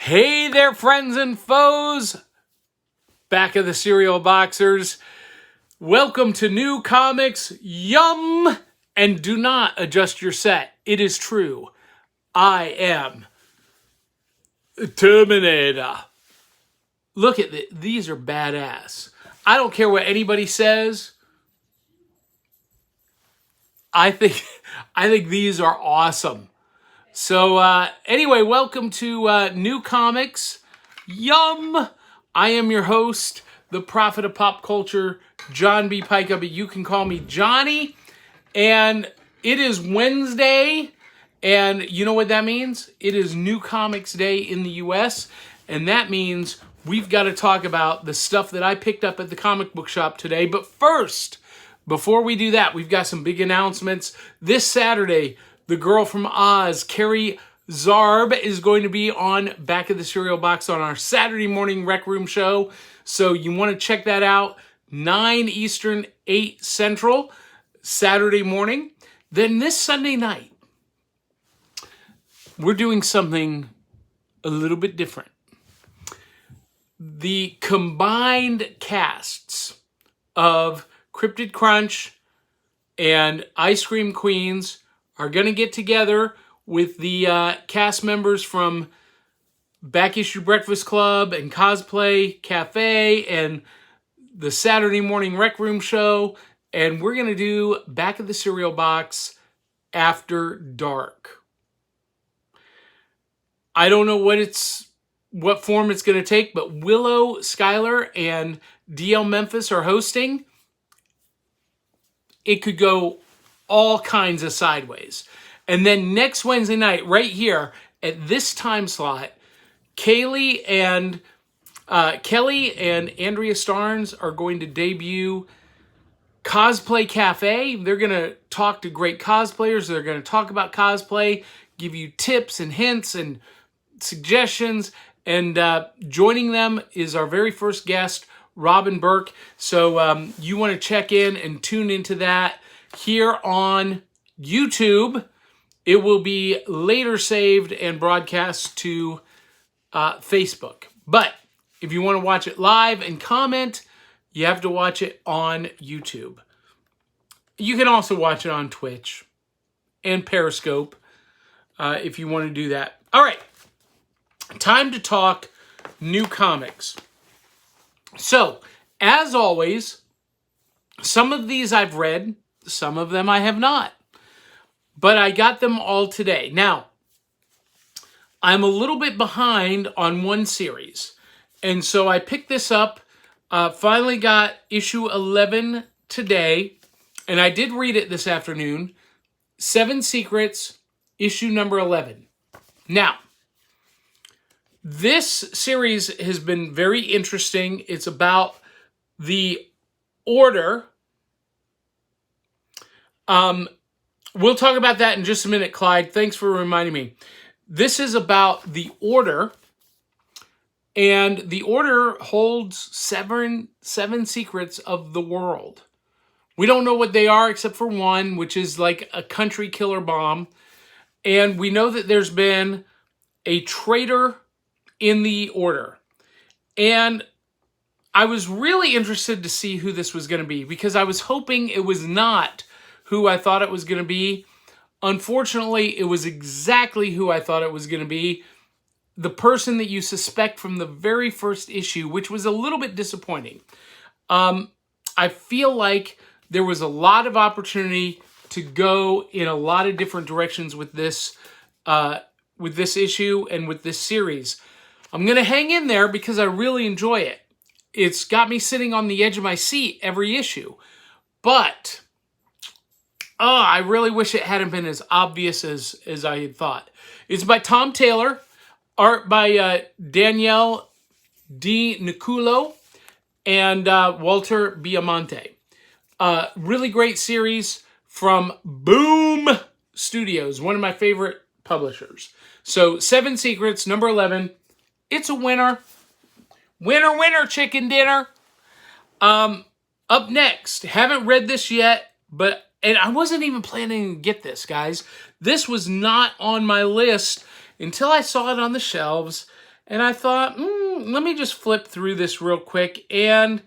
Hey there, friends and foes. Back of the cereal boxers. Welcome to New Comics. Yum! And do not adjust your set. It is true. I am Terminator. Look at this. These are badass. I don't care what anybody says. I think these are awesome. So anyway, welcome to New Comics. Yum! I am your host, the prophet of pop culture, John B. Pyka, but you can call me Johnny. And it is Wednesday, and you know what that means? It is New Comics Day in the U.S., and that means we've got to talk about the stuff that I picked up at the comic book shop today. But first, before we do that, we've got some big announcements. This Saturday, the girl from Oz, Carrie Zarb, is going to be on Back of the Cereal Box on our Saturday morning Rec Room show. So you want to check that out. 9 Eastern, 8 Central, Saturday morning. Then this Sunday night, we're doing something a little bit different. The combined casts of Cryptid Crunch and Ice Cream Queens are going to get together with the cast members from Back Issue Breakfast Club and Cosplay Cafe and the Saturday morning Rec Room show. And we're going to do Back of the Cereal Box After Dark. I don't know what form it's going to take, but Willow Schuyler and DL Memphis are hosting. It could go all kinds of sideways. And then next Wednesday night, right here at this time slot, Kelly and Andrea Starnes are going to debut Cosplay Cafe. They're going to talk to great cosplayers. They're going to talk about cosplay, give you tips and hints and suggestions. And joining them is our very first guest, Robin Burke. So you want to check in and tune into that here on YouTube. It will be later saved and broadcast to Facebook. But if you want to watch it live and comment, you have to watch it on YouTube. You can also watch it on Twitch and Periscope if you want to do that. All right, time to talk New Comics. So, as always, some of these I've read, some of them I have not. But I got them all today. Now, I'm a little bit behind on one series. And so I picked this up, finally got issue 11 today. And I did read it this afternoon. 7 Secrets, issue number 11. Now, this series has been very interesting. It's about the Order. We'll talk about that in just a minute, Clyde. Thanks for reminding me. This is about the Order, and the Order holds seven secrets of the world. We don't know what they are except for one, which is like a country killer bomb. And we know that there's been a traitor in the Order. And I was really interested to see who this was going to be because I was hoping it was not who I thought it was going to be. Unfortunately, it was exactly who I thought it was going to be. The person that you suspect from the very first issue, which was a little bit disappointing. I feel like there was a lot of opportunity to go in a lot of different directions with this issue and with this series. I'm going to hang in there because I really enjoy it. It's got me sitting on the edge of my seat every issue. But I really wish it hadn't been as obvious as I had thought. It's by Tom Taylor, art by Danielle Di Nicuolo, and Walter Biamonte. Really great series from Boom Studios, one of my favorite publishers. So 7 Secrets, number 11. It's a winner. Winner, winner, chicken dinner. Up next, haven't read this yet, and I wasn't even planning to get this, guys. This was not on my list until I saw it on the shelves, And I thought, let me just flip through this real quick. And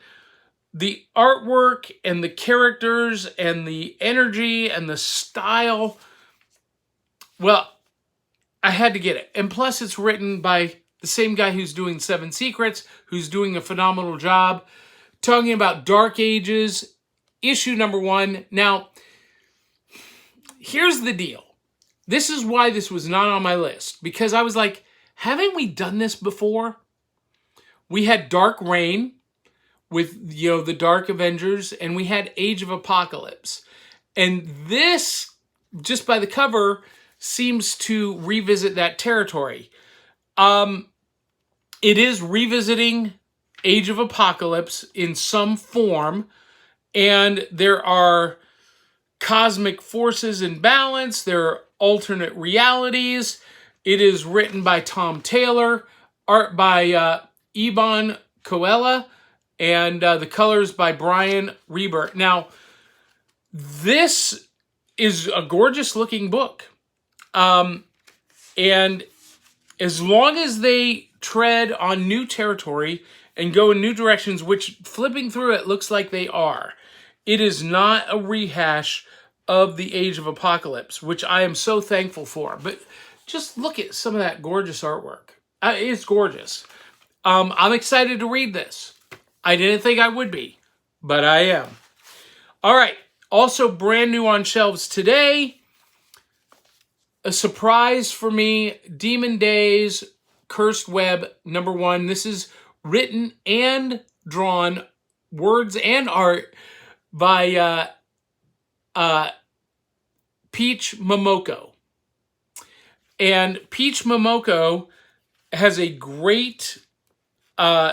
the artwork and the characters and the energy and the style, well, I had to get it. And plus, it's written by the same guy who's doing Seven Secrets, who's doing a phenomenal job, talking about Dark Ages, issue number 1. Now, here's the deal. This is why this was not on my list, because I was like, haven't we done this before? We had Dark Reign with, the Dark Avengers, and we had Age of Apocalypse. And this, just by the cover, seems to revisit that territory. It is revisiting Age of Apocalypse in some form, and there are cosmic forces in balance, there are alternate realities. It is written by Tom Taylor, art by Iban Coella, and the colors by Brian Reber. Now, this is a gorgeous looking book. And as long as they tread on new territory and go in new directions, which flipping through it looks like they are, it is not a rehash of the Age of Apocalypse, which I am so thankful for. But just look at some of that gorgeous artwork. It's gorgeous. I'm excited to read this. I didn't think I would be, but I am. All right. Also brand new on shelves today. A surprise for me, Demon Days, Cursed Web, number 1. This is written and drawn, words and art, by Peach Momoko. And Peach Momoko has a great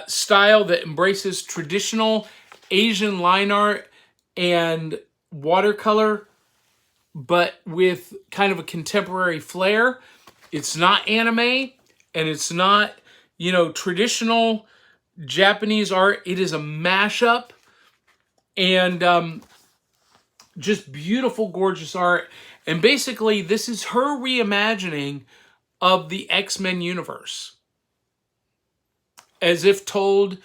style that embraces traditional Asian line art and watercolor, but with kind of a contemporary flair. It's not anime, and it's not, traditional Japanese art. It is a mashup, and just beautiful, gorgeous art. And basically, this is her reimagining of the X-Men universe. As if the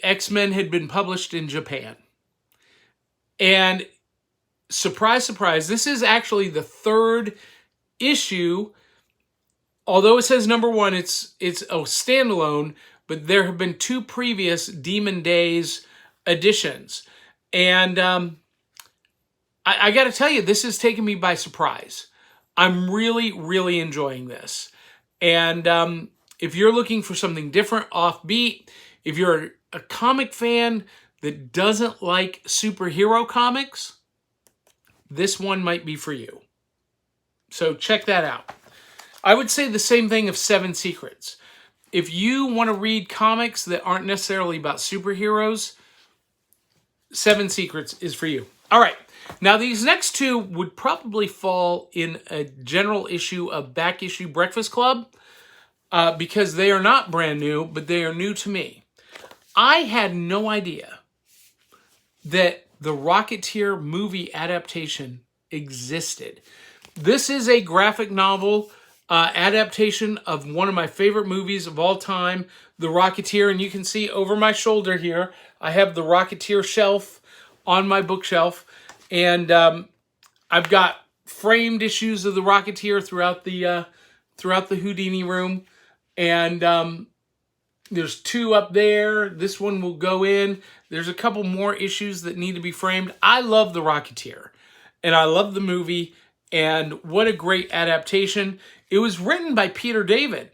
X-Men had been published in Japan. And surprise, surprise, this is actually the 3rd issue. Although it says number 1, it's a standalone, but there have been 2 previous Demon Days editions. And I got to tell you, this has taken me by surprise. I'm really, really enjoying this. And if you're looking for something different, offbeat, if you're a comic fan that doesn't like superhero comics, this one might be for you. So check that out. I would say the same thing of Seven Secrets. If you want to read comics that aren't necessarily about superheroes, Seven Secrets is for you. All right. Now, these next 2 would probably fall in a general issue of Back Issue Breakfast Club because they are not brand new, but they are new to me. I had no idea that the Rocketeer movie adaptation existed. This is a graphic novel adaptation of one of my favorite movies of all time, The Rocketeer. And you can see over my shoulder here, I have the Rocketeer shelf on my bookshelf. And I've got framed issues of the Rocketeer throughout the Houdini room. And there's 2 up there. This one will go in. There's a couple more issues that need to be framed. I love the Rocketeer. And I love the movie. And what a great adaptation. It was written by Peter David,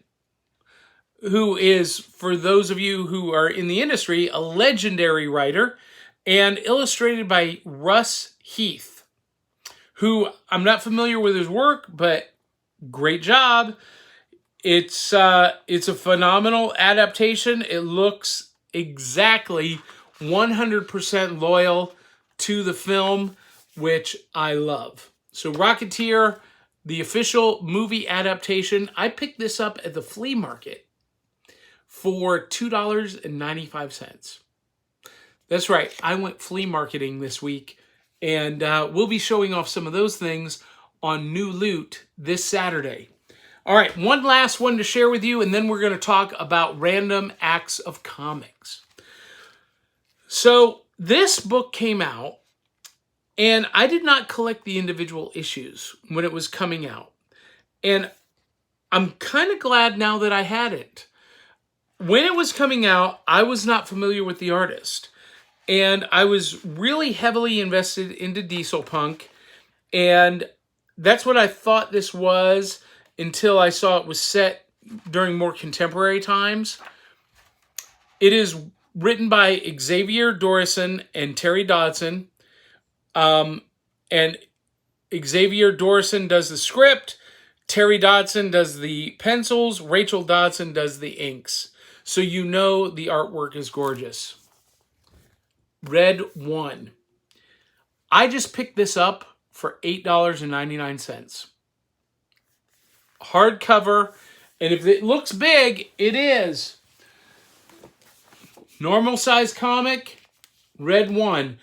who is, for those of you who are in the industry, a legendary writer, and illustrated by Russ Heath, who I'm not familiar with his work, but great job. It's a phenomenal adaptation. It looks exactly 100% loyal to the film, which I love. So Rocketeer, the official movie adaptation. I picked this up at the flea market for $2.95. That's right. I went flea marketing this week, and we'll be showing off some of those things on New Loot this Saturday. All right, one last one to share with you, and then we're going to talk about random acts of comics. So this book came out, and I did not collect the individual issues when it was coming out. And I'm kind of glad now that I hadn't. When it was coming out, I was not familiar with the artist. And I was really heavily invested into Diesel Punk. And that's what I thought this was until I saw it was set during more contemporary times. It is written by Xavier Dorison and Terry Dodson. And Xavier Dorison does the script. Terry Dodson does the pencils. Rachel Dodson does the inks. So you know the artwork is gorgeous. Red 1. I just picked this up for $8.99. Hardcover. And if it looks big, it is. Normal size comic. Red 1.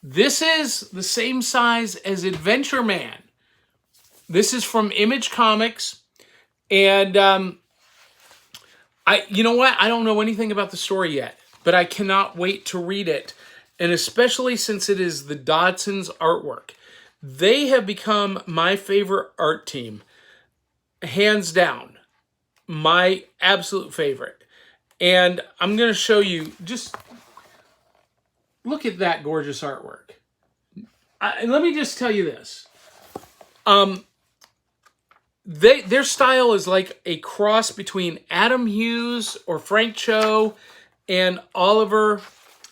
This is the same size as Adventure Man. This is from Image Comics. And you know what? I don't know anything about the story yet, but I cannot wait to read it. And especially since it is the Dodson's artwork. They have become my favorite art team. Hands down. My absolute favorite. And I'm going to show you, just look at that gorgeous artwork. And let me just tell you this. Their style is like a cross between Adam Hughes or Frank Cho and Oliver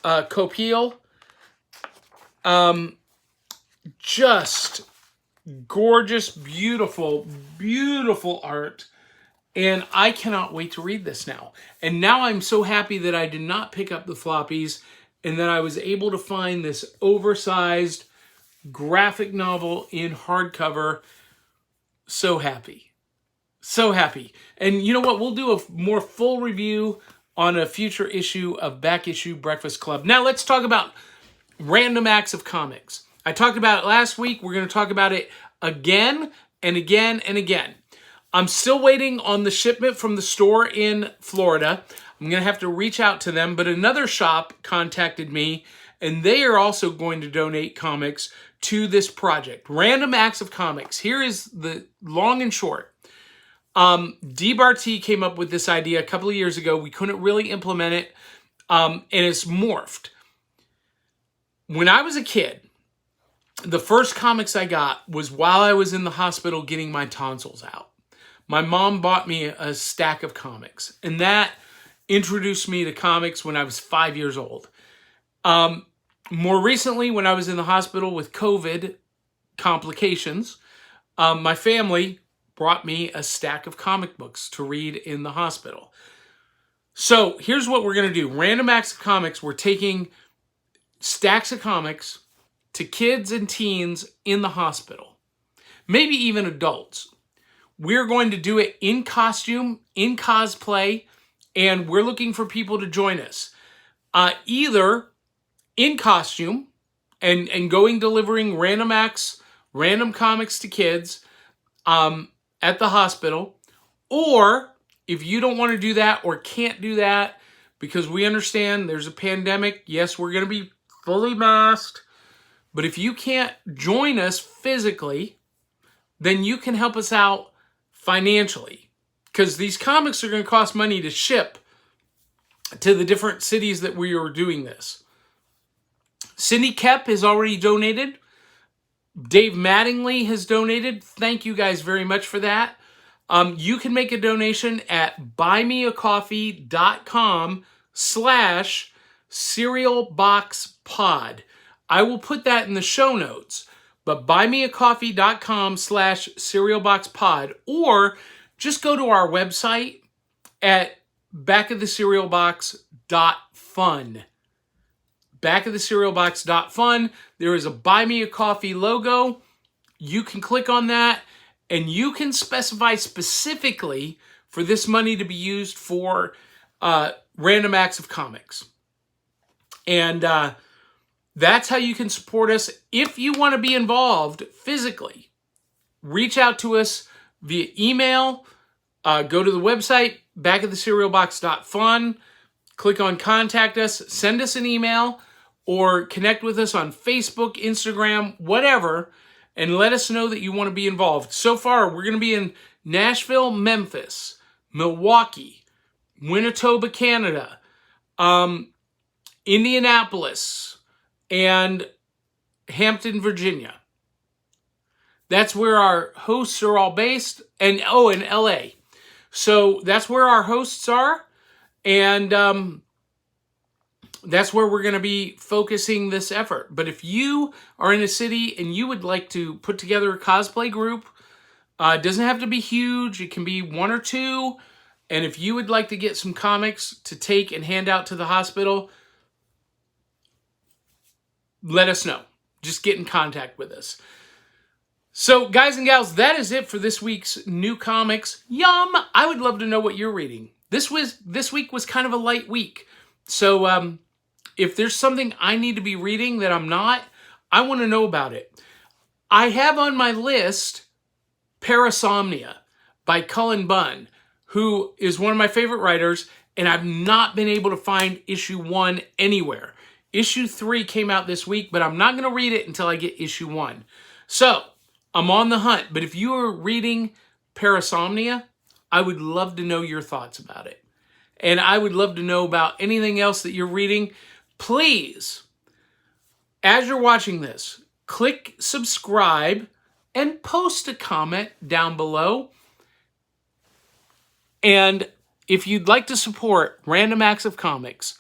Copiel. Just gorgeous, beautiful, beautiful art. And I cannot wait to read this now. And now I'm so happy that I did not pick up the floppies and that I was able to find this oversized graphic novel in hardcover. So happy. So happy. And you know what? We'll do a more full review on a future issue of Back Issue Breakfast Club. Now let's talk about random acts of comics. I talked about it last week. We're going to talk about it again and again and again. I'm still waiting on the shipment from the store in Florida. I'm going to have to reach out to them, but another shop contacted me, and they are also going to donate comics to this project. Random Acts of Comics. Here is the long and short. D. Barty came up with this idea a couple of years ago. We couldn't really implement it, and it's morphed. When I was a kid, the first comics I got was while I was in the hospital getting my tonsils out. My mom bought me a stack of comics, and that introduced me to comics when I was 5 years old. More recently, when I was in the hospital with COVID complications, my family brought me a stack of comic books to read in the hospital. So here's what we're going to do. Random Acts of Comics, we're taking stacks of comics to kids and teens in the hospital, maybe even adults. We're going to do it in costume, in cosplay, and we're looking for people to join us. Either in costume and going delivering random acts, random comics to kids at the hospital, or if you don't want to do that or can't do that, because we understand there's a pandemic, yes, we're going to be fully masked, but if you can't join us physically, then you can help us out financially, because these comics are going to cost money to ship to the different cities that we are doing this. Cindy Kep has already donated. Dave Mattingly has donated. Thank you guys very much for that. You can make a donation at buymeacoffee.com/cerealboxpod. I will put that in the show notes. But buymeacoffee.com/cerealboxpod, or just go to our website at backofthecerealbox.fun. Backofthecerealbox.fun. There is a Buy Me a Coffee logo. You can click on that, and you can specify specifically for this money to be used for Random Acts of Comics. And that's how you can support us. If you want to be involved physically, reach out to us via email. Go to the website, backofthecerealbox.fun. Click on Contact Us. Send us an email or connect with us on Facebook, Instagram, whatever, and let us know that you want to be involved. So far, we're going to be in Nashville, Memphis, Milwaukee, Manitoba, Canada, Indianapolis, and Hampton, Virginia. That's where our hosts are all based. And, in LA. So that's where our hosts are. And that's where we're going to be focusing this effort. But if you are in a city and you would like to put together a cosplay group, it doesn't have to be huge. It can be 1 or 2. And if you would like to get some comics to take and hand out to the hospital, let us know. Just get in contact with us. So, guys and gals, that is it for this week's new comics. Yum! I would love to know what you're reading. This week was kind of a light week. So, if there's something I need to be reading that I'm not, I want to know about it. I have on my list Parasomnia by Cullen Bunn, who is one of my favorite writers, and I've not been able to find issue 1 anywhere. Issue 3 came out this week, but I'm not going to read it until I get issue 1. So, I'm on the hunt, but if you are reading Parasomnia, I would love to know your thoughts about it. And I would love to know about anything else that you're reading. Please, as you're watching this, click subscribe and post a comment down below. And if you'd like to support Random Acts of Comics,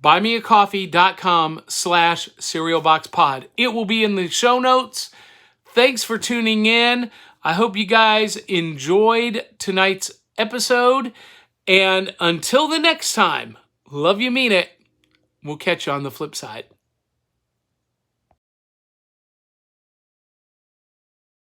buymeacoffee.com/cerealboxpod. It will be in the show notes. Thanks for tuning in. I hope you guys enjoyed tonight's episode. And until the next time, love you, mean it. We'll catch you on the flip side.